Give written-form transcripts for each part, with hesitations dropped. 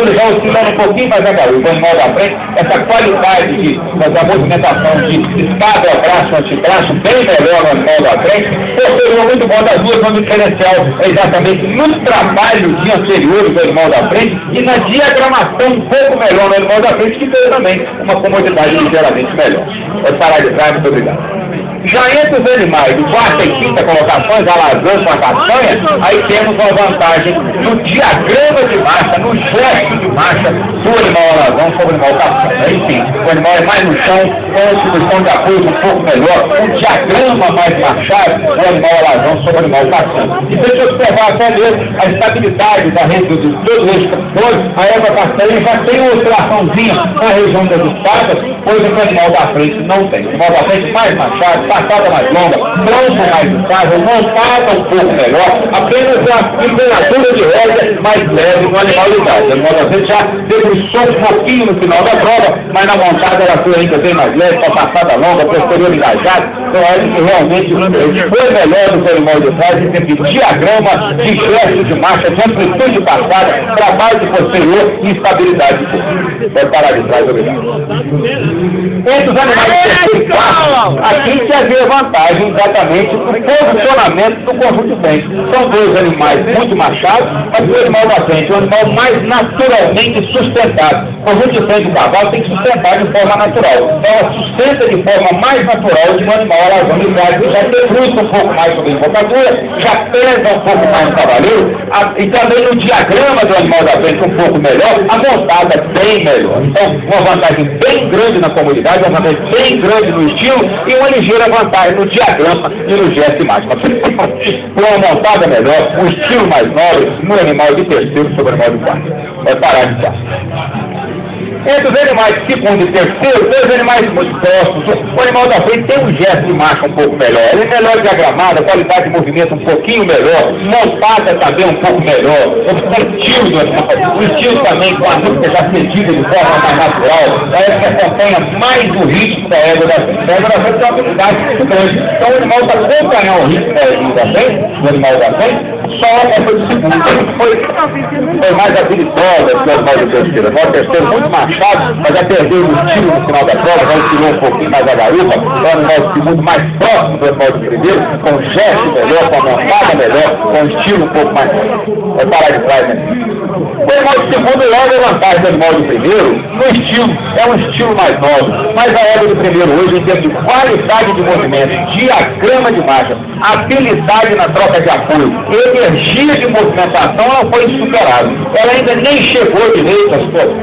Ele já oscilando um pouquinho, mas é garoto, o animal da frente, essa qualidade da movimentação de escada, braço, antebraço, bem melhor no animal da frente, posterior muito bom das duas, no diferencial exatamente nos trabalhos anteriores do animal da frente e na diagramação um pouco melhor no animal da frente, que tem também uma comodidade ligeiramente melhor. Vou parar de trás, muito obrigado. Já entre os animais de quarta e quinta colocações, a lasanha com a castanha, aí temos uma vantagem no diagrama de marcha, no gesto de marcha do animal alazão sobre o animal castanha. Enfim, o animal é mais no chão, com a distribuição de apoio um pouco melhor, um diagrama mais marchado do animal alazão sobre o animal castanha. E deixa eu observar até mesmo a estabilidade da rede dos dois extratores, a égua castanha já tem uma oscilaçãozinha na região das espadas, coisa que o animal da frente não tem. O animal da frente mais machado, passada mais longa, tronco mais estável, montada um pouco melhor, apenas uma inclinatura de rédea mais leve no animal de idade. O animal da frente já debruçou um pouquinho no final da prova, mas na montada ela foi ainda bem mais leve, com a passada longa, posterior engajado. Então aí realmente foi melhor do que o animal de trás, em termos de diagrama, de gesto de marcha, de amplitude de passada, trabalho de posterior e estabilidade de corpo. Vai parar de trás, obrigado. Entre os animais de terceiro passo, aqui se havia vantagem exatamente do posicionamento do conjunto de frente. São dois animais muito machados, mas o animal da frente é o animal mais naturalmente sustentado. O conjunto de frente do cavalo tem que sustentar de forma natural. Então ela sustenta de forma mais natural do que o animal alazão de trás, que já debruça um pouco mais sobre a envergadura, já pesa um pouco mais no cavaleiro, e também no diagrama do animal da frente um pouco melhor, a montada bem melhor. Então, uma vantagem bem grande na comodidade, uma vantagem bem grande no estilo e uma ligeira vantagem no diagrama e no gesto de marcha. Com uma montada melhor, um estilo mais nobre no animal de terceiro sobre o animal de quarto. Vai parar de cá. Entre os animais de segundo e terceiro, dois animais muito próximos. O animal da frente tem um gesto de marcha um pouco melhor. Ele é melhor diagramado, a qualidade de movimento um pouquinho melhor, montada também um pouco melhor. O estilo do animal, o estilo também com a nuca já cedida de forma mais natural. Ela acompanha mais o ritmo da égua da frente. A égua da frente tem uma habilidade muito grande. Então o animal para acompanhar o ritmo da égua da frente, do animal da frente, só essa de segundo foi mais habilidosa que o animal de terceiro. O animal de terceiro muito machado, mas já perdeu o estilo no final da prova, já tirou um pouquinho mais a garupa. O animal de segundo mais próximo do animal de primeiro, com gesto melhor, com a montada melhor, com um estilo um pouco mais. Vai parar de trás, né? O animal de segundo logo é vantagem do animal de primeiro, no estilo, é um estilo mais novo, mas a égua do primeiro hoje, em termos de qualidade de movimento, diagrama de marcha, habilidade na troca de apoio, energia de movimentação, ela foi insuperável. Ela ainda nem chegou direito ao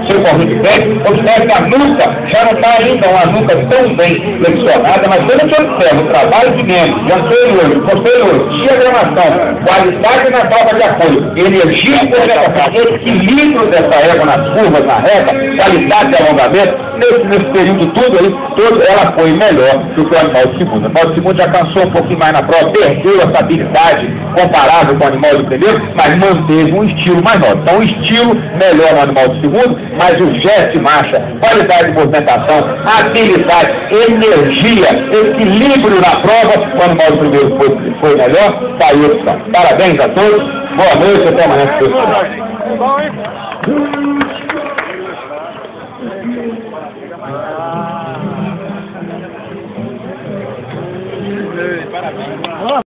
seu conjunto de frente, observe que a nuca já não está ainda uma nuca tão bem flexionada, mas pelo que eu observo, o trabalho de membro, de anterior, de posterior, diagramação, qualidade na troca de apoio, energia de movimentação, equilíbrio dessa égua nas curvas, na reta, qualidade de alongamento, nesse período todo ela foi melhor do que o animal de segundo. O animal de segundo já cansou um pouquinho mais na prova, perdeu essa habilidade comparável com o animal de primeiro, mas manteve um estilo mais novo. Então, o estilo melhor no animal de segundo, mas o gesto de marcha, qualidade de movimentação, habilidade, energia, equilíbrio na prova, o animal de primeiro foi melhor, saiu opção. Parabéns a todos, boa noite, até amanhã.